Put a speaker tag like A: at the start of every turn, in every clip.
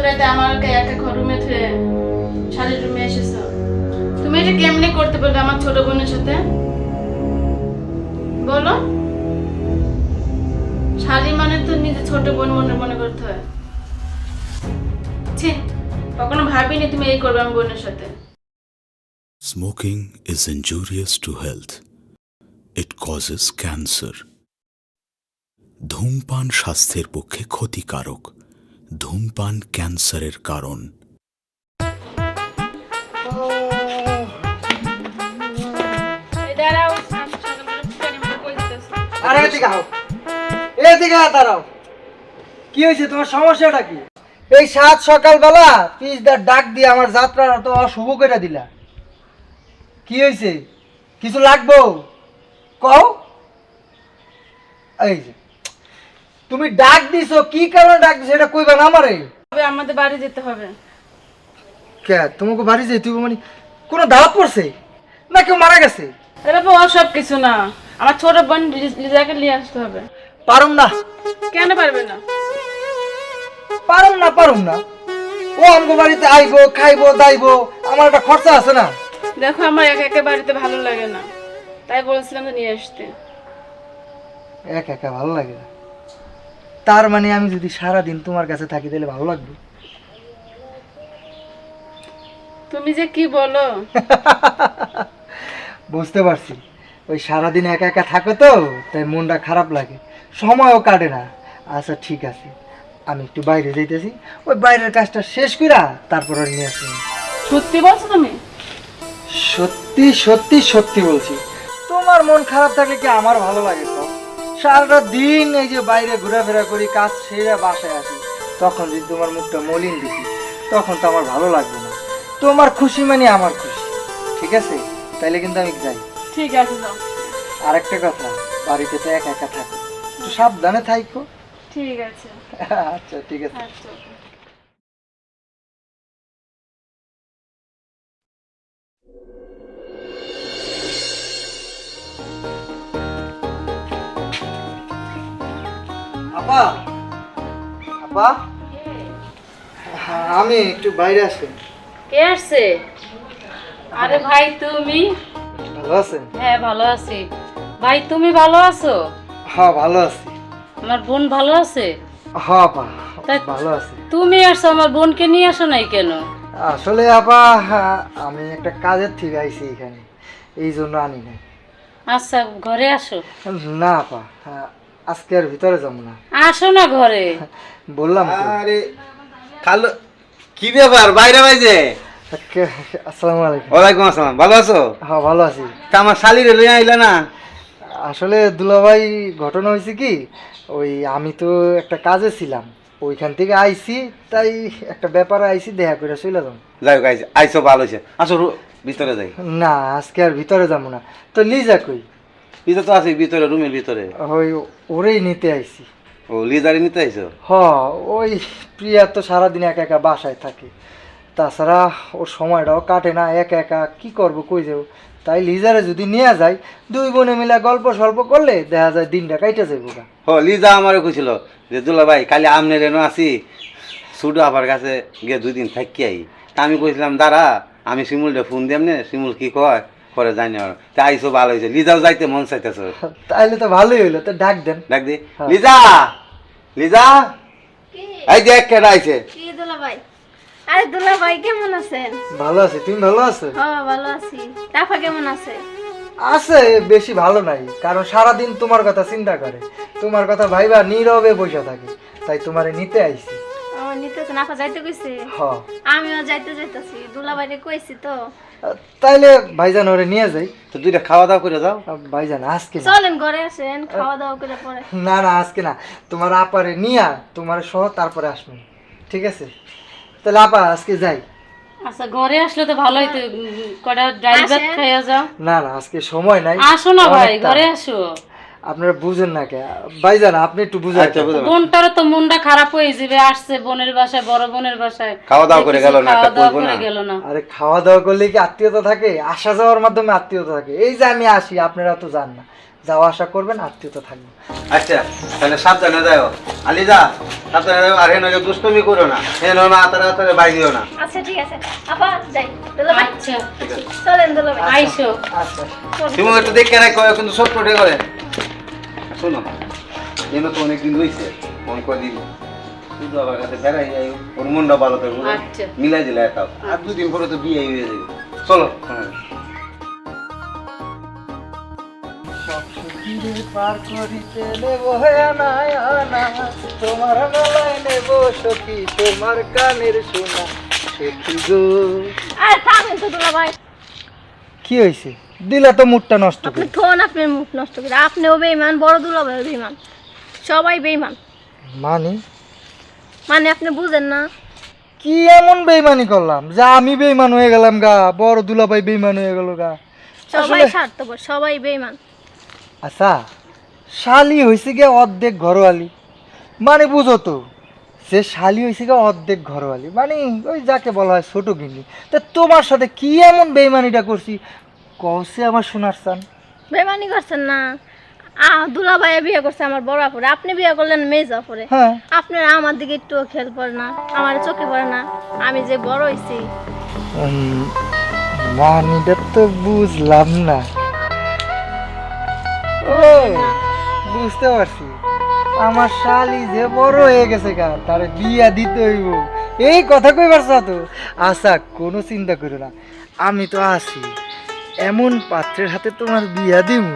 A: রাতে আমার একা ঘর রুমে থেকে শাড়ির রুমে এসেছো। তুমি এটা কেমনে করতে পারবে আমার ছোট বোনের সাথে বলো? শালি মানে তো নিজে ছোট বোন মনে মনে করতে হয়। ছি, কখনো ভাবিনি তুমি এই করবে আমার বোনের সাথে।
B: Smoking is injurious to health. It causes cancer. ধূমপান স্বাস্থ্যের পক্ষে ক্ষতিকারক। ধূমপান ক্যান্সারের কারণ।
C: আরে এদিকে আও, এদিকে দাঁড়াও। কি হয়েছে, তোমার সমস্যাটা কি? এই সাত সকালবেলা পিসদার ডাক দিয়ে আমার যাত্রাটা তো অশুভ করে দিলা। কি হয়েছে, কিছু লাগবো কও? এই যে তুমি ডাক দিছো, কি কারণে ডাক দিছো এটা কইবা না আমারে?
A: আমাদের বাড়ি যেতে হবে।
C: কে তোমাকে বাড়ি যেতে হবে মানে কোনো দাওয়াত পড়ছে না কেউ মারা গেছে?
A: আরে বাবা ওসব কিছু না, আমার ছোট বোন লিজাকে নিয়ে আসতে হবে।
C: পারুম না।
A: কেন পারবে না?
C: পারুম না, ও আমগো বাড়িতে আইবো, খাইবো, দাইবো, আমার একটা খরচা আছে না।
A: দেখো আমার একা একা বাড়িতে ভালো লাগে না, তাই বলছিলাম যে নিয়ে আসতে।
C: একা একা ভালো লাগে না? তার মানে আমি যদি সারাদিন তোমার কাছে থাকি তাহলে ভালো লাগবে?
A: তুমি যে কি বলো।
C: বুঝতে পারছি, ওই সারাদিন একা একা থাকো তো তাই মনটা খারাপ লাগে, সময়ও কাটে না। আচ্ছা ঠিক আছে, আমি একটু বাইরে যাইতেছি, ওই বাইরের কাজটা শেষ কইরা তারপর আর নিয়ে আসি।
A: সত্যি বলছো তুমি?
C: সত্যি সত্যি সত্যি বলছি। তোমার মন খারাপ থাকলে কি আমার ভালো লাগে? তো সারাটা দিন এই যে বাইরে ঘোরাফেরা করি, কাজ সেরে বাসায় আসি, তখন যদি তোমার মুখটা মলিন দেখি তখন তো আমার ভালো লাগবে না। তোমার খুশি মানে আমার খুশি, ঠিক আছে? তাইলে কিন্তু আমি যাই।
A: ঠিক আছে যাও।
C: আর একটা কথা, বাড়িতে তো একা একা থাকো, একটু সাবধানে থাইকো।
A: ঠিক আছে।
C: আচ্ছা ঠিক আছে।
A: আচ্ছা।
C: আপা, আপা, আমি একটু বাইরে আসি।
D: কে আসছে? আরে ভাই তুমি?
C: ভালো আছেন?
D: হ্যাঁ ভালো আছি। ভাই তুমি ভালো আছো?
C: হ্যাঁ ভালো আছি।
D: আমার বোন ভালো আছে?
C: হ্যাঁ আপা
D: তা-
C: ভালো আছি।
D: তুমি আসছো, আমার বোনকে নিয়ে আসো নাই কেন?
C: আসলে আপা আমি একটা কাজের থেকে আইছি এখানে, এই জন্য আনি নাই।
D: আচ্ছা ঘরে আসো।
C: না আপা, আজকে আর ভিতরে যাবো না।
D: আসো না ঘরে।
C: বললাম তো।
E: আরে কালো কি ব্যাপার বাইরে বাইরে?
C: আসসালামু আলাইকুম।
E: ওয়ালাইকুম আসসালাম, ভালো আছো?
C: হ্যাঁ ভালো আছি।
E: তা আমার শালিরে লইয়া আইলা না?
C: আসলে দুলাভাই ঘটনা হয়েছে কি, ওই আমি তো একটা কাজে ছিলাম, ওইখান থেকে আইছি, তাই একটা ব্যাপারে আইছি, দেখা করে চলে যাবো।
E: যাই হোক আইসো, ভালো হয়েছে। আসো ভিতরে যাই।
C: না আজকে আর ভিতরে যাবো না। তো লিজা কই?
E: ভিতরে তো আছি, ভিতরে রুমের ভিতরে।
C: ওই ওরেই নিতে আইছি।
E: ও লিজারে নিতে আইসো?
C: ওই প্রিয়া তো সারাদিন একা একা বাসায় থাকে, তাছাড়া ওর সময়টাও কাটে না, একা একা কি করব, কই যাবো, তাই লিজারে যদি নিয়ে যাই, দুই বোনে মিলে গল্প সল্প করলে দেখা যায় দিনটা কাইটা যাবো।
E: লিজা আমারও কইছিল যে দুলা ভাই কালি আমনে রেনো আছি, সুডু আপার কাছে গিয়ে 2 দিন থাকি আই। তা আমি কইছিলাম দাঁড়া, আমি শিমুলটা ফোন দিয়াম নে, শিমুল কি কয় পরে জানি। আর তা আইসো, ভালো হয়েছে। লিজাও যাইতে মন চাইতেছ?
C: তাইলে তো ভালোই হইলো, তো ডাক দেন।
E: ডাক দি।
C: হ্যাঁ।
E: লিজা, লিজা, এই দেখ কেডা আইছে।
F: কি দুলাভাই? আরে দুলাভাই কেমন আছেন?
C: ভালো আছি, তুমি ভালো আছো?
F: হ্যাঁ ভালো আছি। তাফা কেমন আছে?
C: আছে, বেশি ভালো নাই, কারণ সারাদিন তোমার কথা চিন্তা করে, তোমার কথা ভাইবা নীরবে বসে থাকে, তাই তোমারে নিতে আইছি।
F: ও নিতেছেন, আপা যাইতে কইছে?
C: হ্যাঁ।
F: আমিও যাইতেছি, দুলাভাইরে কইছি তো।
C: তাইলে ভাইজান ওরে নিয়ে যাই।
E: তো দুইটা খাওয়া দাওয়া করে যাও।
C: ভাইজান আজকে না।
F: চলেন ঘরে আসেন, খাওয়া দাওয়া করে পরে।
C: না না আজকে না, তোমার আপারে নিয়া তোমার সহ তারপরে আসবেন, ঠিক আছে? তাহলে আপা আজকে যাই।
D: আচ্ছা ঘরে আসলে তো ভালোই, তো কটা ডাল ভাত খাইয়া যাও।
C: না না আজকে সময় নাই।
D: আসো না ভাই,
C: অনেকটা।
D: ঘরে আসো।
C: আপনারা বুঝেন না কে ভাইজান, আপনি একটু বুঝাই।
D: বোনটারও তো মনটা খারাপ হয়ে যাবে, আসছে বোনের বাসায়, বড় বোনের বাসায়,
E: খাওয়া দাওয়া করে গেল না,
D: খাওয়া
E: একটা
D: দাওয়া
E: কইবো
D: করে
E: না।
D: গেল না।
C: আরে খাওয়া দাওয়া করলে কি আত্মীয়তা থাকে? আসা যাওয়ার মাধ্যমে আত্মীয়তা থাকে। এই যে আমি আসি, আপনারা তো জান না, যাওয়া আসা করবেন, আত্মীয়তা থাকবে।
E: আচ্ছা তাহলে সাবধানে যাও আলি, যা সাবধানে যাও। আর হেন দুষ্টমি করো না, হেন না আতারে আতারে বাইরেও না।
F: আচ্ছা ঠিক আছে আপা যাই দুলাভাই
D: আচ্ছা
E: ঠিক আছে
F: চলেন দুলাভাই
D: আইসো।
C: আচ্ছা
E: তুমি একটু দেখে রাখো, কিন্তু ছোট্ট করে শোনো, এনে তো অনেকদিন রয়েছে, ফোন করে দিল শুধু আমার কাছে বেড়াই যাই, ওর মনটা ভালো থাকবো,
D: আচ্ছা।
E: মিলাই দিলে একটা। আর 2 দিন পরে তো বিয়ে হয়ে যাবে। চলো হ্যাঁ।
C: সব সুখীরে পার করিতে নেব আনায় আনা, তোমার মেলায় নেব সখী তোমার কানের শোনা। সখী গো,
F: আর থামেন তো দুলাভাই,
C: কি হয়েছে? দিলা তো মুডটা নষ্ট
F: আপনি
C: করে।
F: থোন আপনার মুখ নষ্ট করে। আপনিও বেইমান, বড় দুলাভাইও বেইমান, সবাই বেইমান।
C: মানে
F: মানে আপনি বুঝেন না?
C: কি এমন বেইমানি করলাম যে আমি বেইমান হয়ে গেলাম গা, বড় দুলাভাই বেইমান হয়ে গেল গা?
F: সবাই
C: আসলে-
F: স্বার্থপর, সবাই বেইমান।
C: আচ্ছা, শালি হয়েছে গিয়ে অর্ধেক ঘরোয়ালি, মানে বুঝো তো, সে শালি হয়েছে গিয়ে অর্ধেক ঘরোয়ালি, মানে ওই যাকে বলা হয় ছোট গিন্নি। তা তোমার সাথে কি এমন বেইমানিটা করছি কসে আমার শোনার চান?
F: বেইমানি করছেন না, দুলাভাইয়া বিয়ে করছে আমার বড় আপুরে, আপনি বিয়ে করলেন মেজো আপুরে।
C: হ্যাঁ,
F: আপনার আমার দিকে একটু খেয়াল পড়ে না, আমার চোখে পড়ে না, আমি যে বড় হয়েছি।
C: মানিটা তো বুঝলাম না। ও বুঝতে পারছি, আমার শালি যে বড় হয়ে গেছে গা, তার বিয়া দিতে হইব, এই কথা কই পারছা তো? আচ্ছা কোনো চিন্তা করো না, আমি তো আছি। এমন পাত্রের হাতে তোমার বিয়া দিব,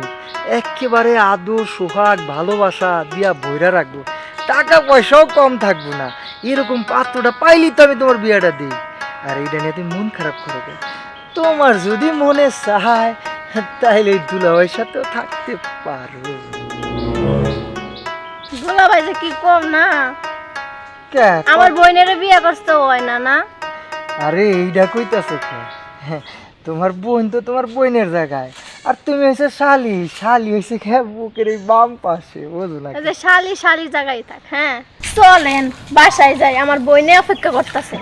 C: একেবারে আদর সোহাগ ভালোবাসা দিয়া বইরা রাখবো, টাকা পয়সাও কম থাকবো না। এরকম পাত্রটা পাইলি তো আমি তোমার বিয়াটা দিই। আর এইটা নিয়ে তুমি মন খারাপ করো কেন? তোমার যদি মনে চায় তাইলে এই দুলাভাইয়ের সাথেও থাকতে পারো।
F: দুলাভাই যে কি কম না,
C: কে?
F: আমার বোনের বিয়ে করতে হয় না না।
C: আরে এইটা কইতাছো কে? তোমার বোন তো তোমার বোনের জায়গায়, আর তুমি হয়েছে শালি, শালি হয়েছে খে বুকের এই বাম পাশে, বুঝো না?
F: এই যে শালি শালি জায়গায় থাক। হ্যাঁ চলেন বাসায় যাই, আমার বোনে অপেক্ষা করতেছে।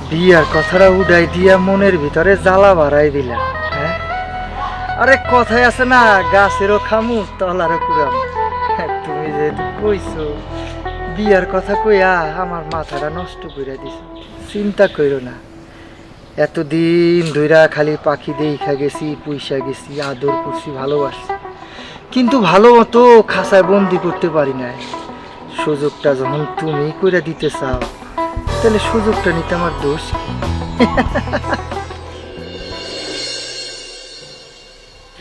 C: বিয়ার কথাটা উড়াই দিয়া মনের ভিতরে জ্বালা বাড়াই দিলাম। হ্যাঁ, আরে কথাই আছে না, গাছেরও খামু তলারও কুড়াম। তুমি যেহেতু কইছো বিয়ার কথা কইয়া আমার মাথাটা নষ্ট করে দিছো। চিন্তা কইরো না, এতদিন ধইরা খালি পাখি দেখা গেছি, পুইসা গেছি, আদর করছি, ভালোবাসছি, কিন্তু ভালো মতো খাঁচায় বন্দি করতে পারি নাই। সুযোগটা যখন তুমি কইরা দিতে চাও, তাহলে সুযোগটা নিতে আমার দোষ কি?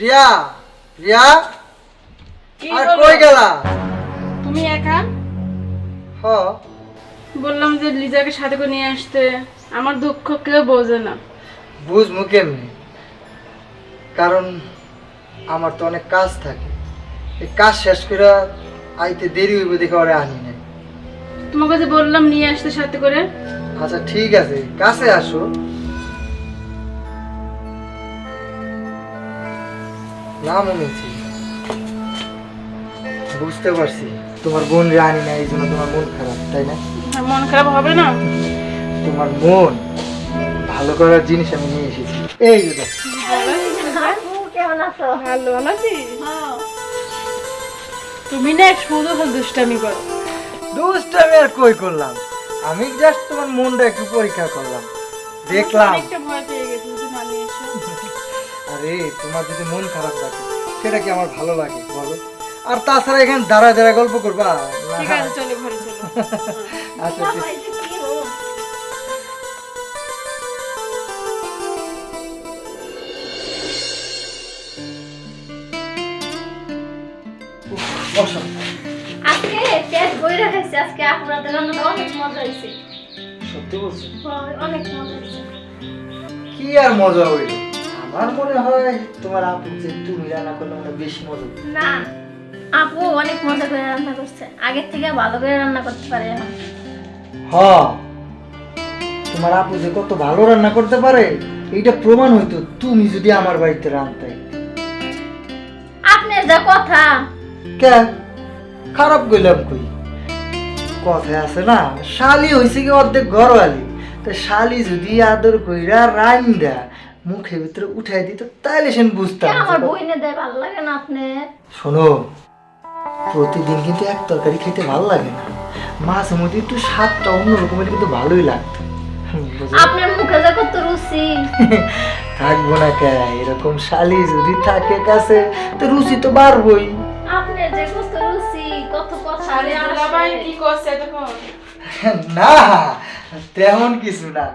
C: রিয়া, রিয়া, আর কই গেলা?
A: তুমি একা?
C: হ,
A: বললাম যে লিজাকে সাথে করে নিয়ে আসতে, আমার দুঃখ কেউ বোঝে না।
C: বুঝমু কেমনি? কারণ আমার তো অনেক কাজ থাকে, এই কাজ শেষ করে আইতে দেরি হইব দেখে ওরে আনি নাই।
A: তোমাকে যে বললাম নিয়ে আসতে সাথে করে।
C: আচ্ছা ঠিক আছে, কাছে আসো। না মনেছি, বুঝতে পারছি তোমার বোন রানি না, এই জন্য তোমার মন খারাপ, তাই না?
A: আর মন খারাপ হবে না?
C: তোমার মন ভালো করার জিনিস আমি নিয়ে এসেছি, এই যে দেখো।
F: আপু, কেমন আছো?
A: ভালো আছি। তুমি না শুধু দুষ্টামি করো।
C: দুষ্টামি আর কই করলাম, আমি জাস্ট তোমার মনটা একটু পরীক্ষা করলাম, দেখলাম।
A: একটা ভয় পেয়ে গেছি যদি না নিয়ে এসো।
C: আরে তোমার যদি মন খারাপ থাকে সেটা কি আমার ভালো লাগে বলো? আর তাছাড়া এখানে দাঁড়া দাঁড়া গল্প করবা না?
A: ঠিক আছে চলো ঘরে চলো।
C: আচ্ছা ঠিক।
F: এই যে কি হলো?
C: বসো।
F: আজকে পেট বইরা খাইছে, আজকে আপুর হাতে রান্নাটা অনেক মজা হয়েছে।
C: সত্যি বলছো?
F: হয়, অনেক মজা হয়েছে।
C: কি আর মজা হইল? আমার মনে হয় তোমার আপু যে তুমি রান্না করলে মনে হয় বেশি মজা হতো।
F: না, আপু অনেক মজা করে রান্না করছে, আগের থেকে ভালো করে রান্না করতে পারে এখন।
C: হ্যাঁ, তোমার আপু যে কত ভালো রান্না করতে পারে এইটা প্রমাণ হইতো তুমি যদি আমার বাড়িতে রান্নতে।
F: আপনার যা কথা।
C: কে খারাপ কইলাম কই? কথায় আছে না, শালি হইছে কি অর্ধেক ঘরওয়ালি, তো শালি যদি আদর কইরা রান্দা মুখের ভিতরে উঠাই দিত তাইলে সে বুঝতাম যে
F: আমার বইনে দেয় ভালো লাগে না আপনি?
C: শোনো, প্রতিদিন কিন্তু এক তরকারি খেতে ভালো লাগে না, মাঝে মধ্যে একটু স্বাদটা অন্যরকমের কিন্তু ভালোই লাগতো। বুঝলে?
F: আপনার মুখে যে কত রুচি।
C: থাকবো না কে, এরকম শালি যদি থাকে কাছে তো রুচি তো বাড়বই।
F: আপনার যে কত রুচি, কত কথা
A: আরে দুলাভাই কি করছে তখন?
C: না তেমন কিছু না,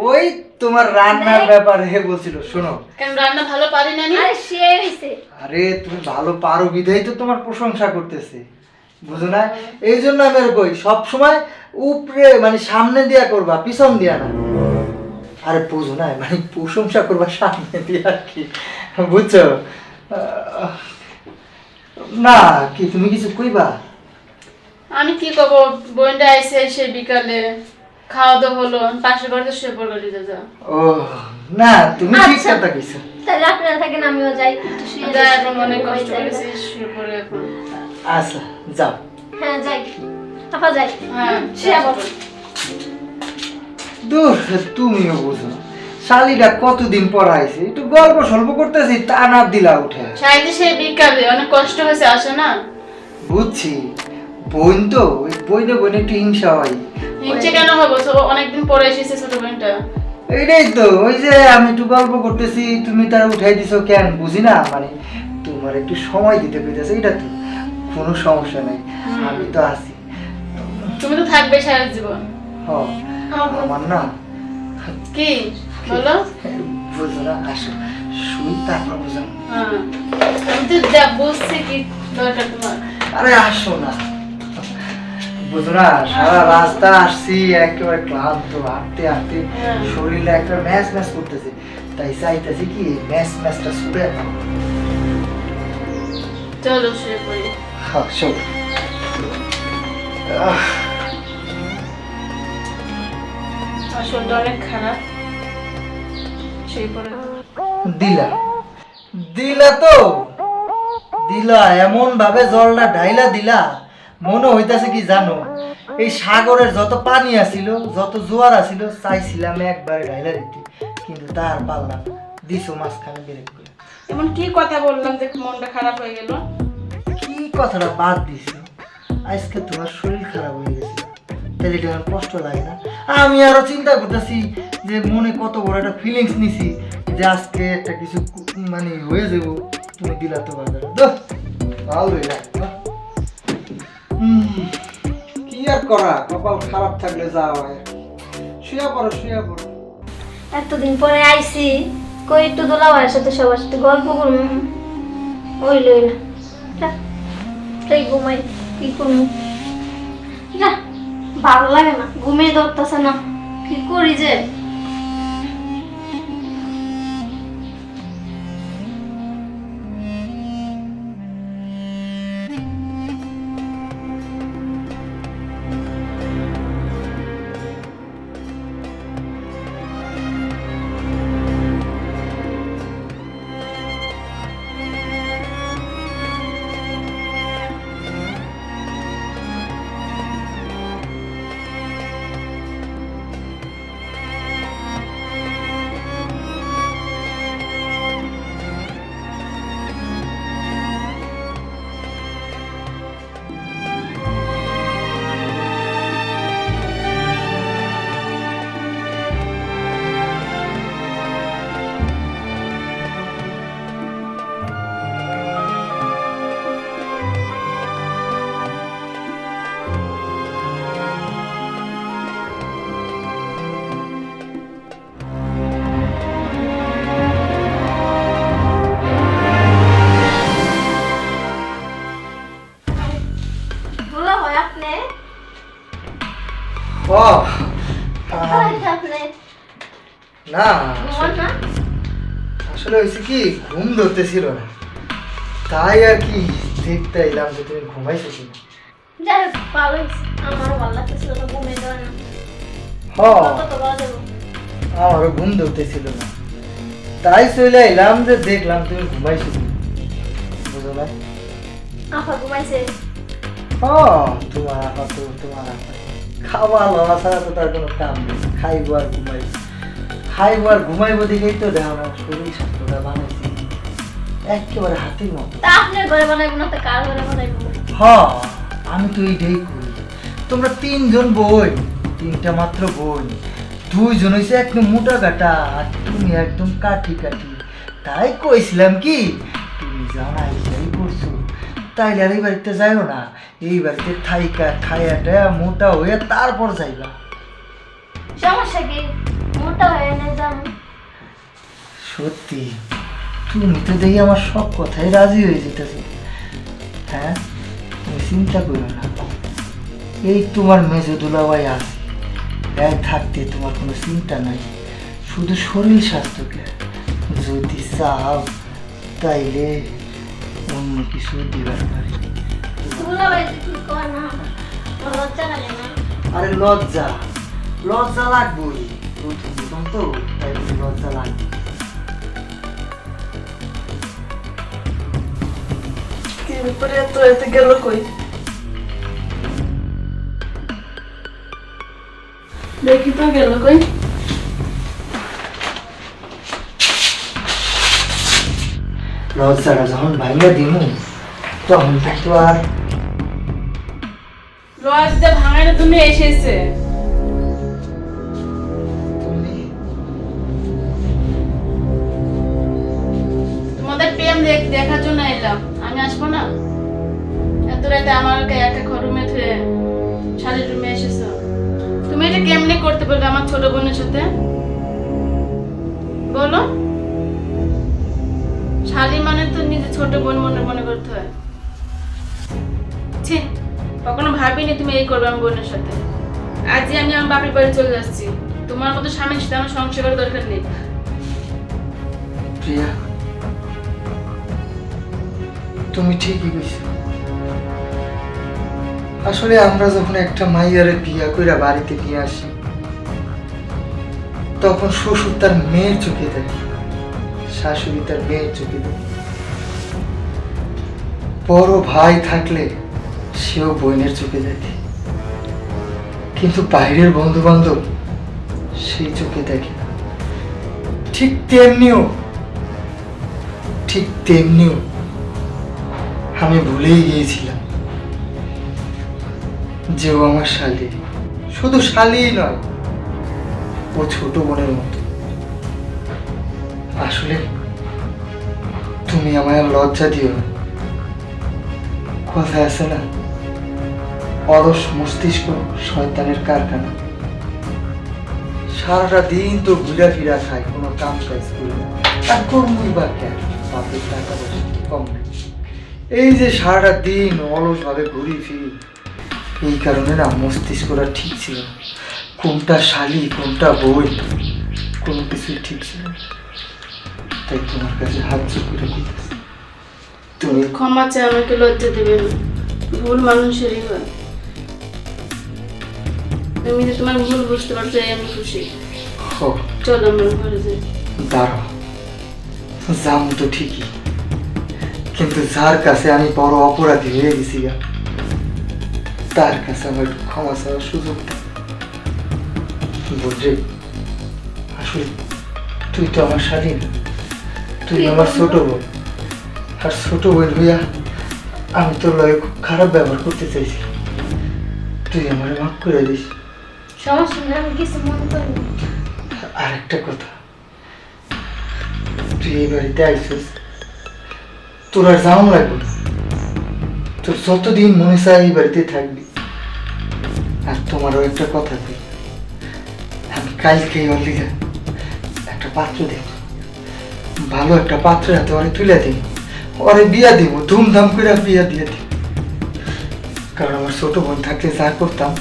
C: ওই তোমার রান্নার ব্যাপারে বলছিল। শোনো,
A: কেন রান্না ভালো পারি না নি?
F: আরে সে হইছে।
C: আরে তুমি ভালো পারো বিধাই তো তোমার প্রশংসা করতেছে, বুঝো না? এই জন্য আমি আর কই সব সময় উপরে মানে সামনে দিয়া করবা, পিছন দিয়া না। আরে বুঝো না, মানে প্রশংসা করবা সামনে দিয়া আর কি, বুঝছো? না কি তুমি কিছু কইবা?
A: আমি কি করব, বোনটা আইছে সে বিকালে, খাওয়া দাওয়া হলো, পাশের বাড়িতে শুয়ে পড়লো যা।
C: ও না, তুমি ঠিক
F: আচ্ছা।
C: কথা কইছো।
F: তাহলে আপনারা থাকেন, আমিও যাই একটু শুয়ে
A: যা,
F: যাই।
A: এখন অনেক কষ্ট করেছি, শুয়ে পড়ে এখন।
C: আচ্ছা যাও।
F: হ্যাঁ যাই, আপা যাই।
A: হ্যাঁ
F: শুয়ে পড়ো।
C: দূর, তুমিও বুঝো না, শালিটা কতদিন পর আইছে, একটু গল্প সল্প করতেছি তা না দিলা উঠে।
A: সাইতে সে বিকালে অনেক কষ্ট হয়েছে, আসে না?
C: বুঝছি, বোন তো ওই বইনে বইনে একটু হিংসা হয়।
A: হিংসে কেন হবো, তো অনেকদিন পরে এসেছে ছোট বোনটা।
C: এইটাই তো, ওই যে আমি একটু গল্প করতেছি তুমি তার উঠাই দিছো কেন বুঝি না, মানে তোমার একটু সময় দিতে কইতেছে, এটা তো কোনো সমস্যা নাই, আমি তো আছি।
A: তুমি তো থাকবে সারা জীবন।
C: হ, আমার না
A: কি বলো?
C: বুঝো না, আসো শুই তারপর বুঝাম।
A: হ্যাঁ আমি তো যা বুঝছি কি দরকার তোমার।
C: আরে আসো না, বুঝো না, সারা রাস্তা আসছি একেবারে ক্লান্ত, হাঁটতে হাঁটতে শরীরে একটা ম্যাচ ম্যাচ করতেছে, তাই চাইতেছি কি ম্যাচটা ছুটে নাও।
A: চলো শুয়ে পড়ি।
C: হ্যাঁ শোন,
A: আর শরীরটা অনেক খারাপ, শুয়ে পড়ে।
C: দিলা দিলা তো দিলা, এমন ভাবে জলটা ঢাইলা দিলা, মনে হইতাছে কি জানো, এই সাগরের যত পানি আছিল, যত জোয়ার আছিল, চাইছিলাম একবারে ঢাইলা দিতে, কিন্তু তার পারলাম না, দিছো মাঝখানে ব্রেক করে।
A: এমন কি কথা বললাম যে মনটা খারাপ হয়ে গেল?
C: কি কথাটা বাদ দিছো, আজকে তোমার শরীর খারাপ হয়ে গেছে, তাহলে এটা আমার কষ্ট লাগে না? আমি আরো চিন্তা করতেছি যে মনে কত বড় একটা ফিলিংস নিছি যে আজকে একটা কিছু মানে হয়ে যাব, তুমি দিলা তো বাজারে ভালোই লাগে না? কি আর করা, কপাল খারাপ থাকলে যা হয়। শুয়ে পড়ো শুয়ে পড়ো।
F: এতদিন পরে আইছি, কই একটু দুলাভাইয়ের সাথে সবার সাথে গল্প করবো, ওইলই না। যা, তাই ঘুমাই, কি করবো? যা, ভালো লাগে না, ঘুমিয়ে ধরতেছে না, কি করি যে? দুলাভাই আপনি?
C: ও
F: কোথায় আপনি?
C: না,
F: ঘুমান না?
C: আসলে হয়েছে কি, ঘুম ধরতেছিল না, তাই আর কি দেখতে এলাম যে তুমি ঘুমাইছো কিনা।
F: যাই হোক, ভালো হয়েছে, আমারও ভালো লাগতেছিল না, ঘুমিয়ে দেওয়া না।
C: হ,
F: কত বড় দেবো?
C: আমারও ঘুম ধরতেছিল না, তাই চলে এলাম যে দেখলাম তুমি ঘুমাইছো কিনা, বুঝো না?
F: আপা ঘুমাইছে?
C: তোমার আপা তো তোমার আপা, খাওয়া লওয়া ছাড়া তো তার কোনো কাম নেই, খাইবো আর ঘুমাইবো। খাইবো আর ঘুমাইবো দেখেই তো দেখো না শরীর স্বাস্থ্যটা বানাইছি একেবারে হাতির মতো।
F: তা আপনার ঘরে বানাইবো না তো কার ঘরে বানাইবো?
C: হ্যাঁ আমি তো এইটাই করি। তোমরা 3 জন বোন, 3টা মাত্র বোন, 2 জন হইছে একদম মোটা কাটা আর তুমি একদম কাঠি কাঠি। তাই কইছিলাম কি তুমি জানা এইটাই করছো, তাইলে আর এই বাড়িতে যাইও না, এই বাড়িতে থাইকা খাইয়াটা মোটা হয়ে তারপর যাইবা।
F: সমস্যা কি? মোটা হয়ে না যাম।
C: সত্যি তুমি তো দেখি আমার সব কথাই রাজি হয়ে যেতেছে। হ্যাঁ তুমি চিন্তা করো না, এই তোমার মেজো দুলাভাই আছে, গায়ে থাকতে তোমার কোনো চিন্তা নাই, শুধু শরীর স্বাস্থ্যকে যদি চাও তাইলে অন্য কিছু দিবার পারে।
F: দুলাভাই কি কর না, আমার লজ্জা লাগে না?
C: আরে লজ্জা লজ্জা লাগবেই, প্রথম তো তাই লজ্জা লাগবে।
A: গেল কই দেখি তো গেল কই।
C: লজ্জাটা যখন ভাইয়া দিমু তখন কিন্তু আর
A: লজ্জা ভাঙাটা তুমি এসেছে।
C: তুমি
A: তোমাদের প্রেম দেখার জন্য এলাম, আমি আসবো না? এত রাতে আমার একা ঘর রুমে থুয়ে শাড়ির রুমে এসেছো, তুমি এটা কেমনে করতে পারবে আমার ছোট বোনের সাথে বলো? শালি মানে তো নিজে ছোট বোন মনে করতে হয়। ছি, কখনো ভাবিনি তুমি এই করবে আমার বোনের সাথে। আজই আমি আমার বাপের বাড়ি চলে যাচ্ছি, তোমার মতো স্বামীর সাথে আমার সংসার করার দরকার নেই।
C: প্রিয়া তুমি ঠিকই কইছো। আসলে আমরা যখন একটা মাইয়ারে বিয়া কইরা বাড়িতে নিয়ে আসি তখন শ্বশুর তার মেয়ের চোখে দেখে, শাশুড়ি তার মেয়ের চোখে দেখে, বড় ভাই থাকলে সেও বোনের চোখে দেখে, কিন্তু বাইরের বন্ধু বান্ধব সেই চোখে দেখে না। ঠিক তেমনিও আমি ভুলেই গিয়েছিলাম যে ও আমার শালি, শুধু শালিই নয়, ও ছোট বোনের মতো। আসলে তুমি আমায় লজ্জা দিও না, কথা আছে না, অলস মস্তিষ্ক শয়তানের কারখানা। সারাটা দিন তো ঘুরা ফিরা খায়, কোনো কাম কাজ করি না, আর করবই বা কেন? বাপের টাকা পয়সা কম নেই, এই যে সারাটা দিন অলস ভাবে ঘুরি ফিরি, এই কারণে না মস্তিষ্কটা ঠিক ছিল না, কোনটা শালি কোনটা বই কোনো কিছুই ঠিক ছিল না। তাই তোমার কাছে হাত জোর করে দিতেছি, তুমি
A: ক্ষমা চাই, আমাকে লজ্জা দেবে না, ভুল মানুষেরই হয়। তুমি যে তোমার ভুল বুঝতে পারছো এই আমি খুশি। চলো আমরা ঘরে যাই।
C: দাঁড়াও, যাম তো ঠিকই, কিন্তু যার কাছে আমি বড় অপরাধী হয়ে গেছি গা, তার কাছে আমার একটু ক্ষমা চাওয়ার সুযোগ দেয়। বুঝলি, আসলে তুই তো আমার শালী না, তুই আমার ছোট বোন, আর ছোট বোন হইয়া আমি তোর লগে খুব খারাপ ব্যবহার করতে চাইছি, তুই আমার মাফ করে দিস।
F: সমস্যা নেই, আমি কিছু মনে করি না।
C: আর একটা কথা, তুই এই বাড়িতে আইসিস, তোর আর যাওয়া লাগবে না, তোর যতদিন মনে চায় এই বাড়িতে থাকবি। আর তোমারও একটা কথা দিই, আমি কালকে ওর লিগে একটা পাত্র দেব, ভালো একটা পাত্র হাতে ওরে তুলে দিই, ওরে বিয়া দিব, ধুমধাম করে বিয়া দিয়ে দিব। কারণ আমার ছোট বোন থাকলে যা করতাম,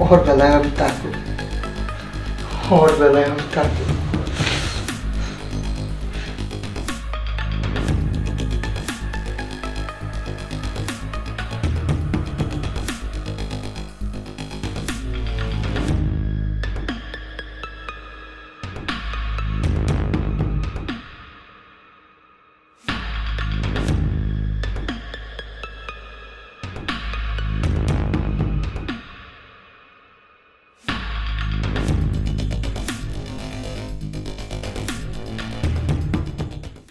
C: ওর বেলায় আমি তা করি, ওর বেলায় আমি তা করি।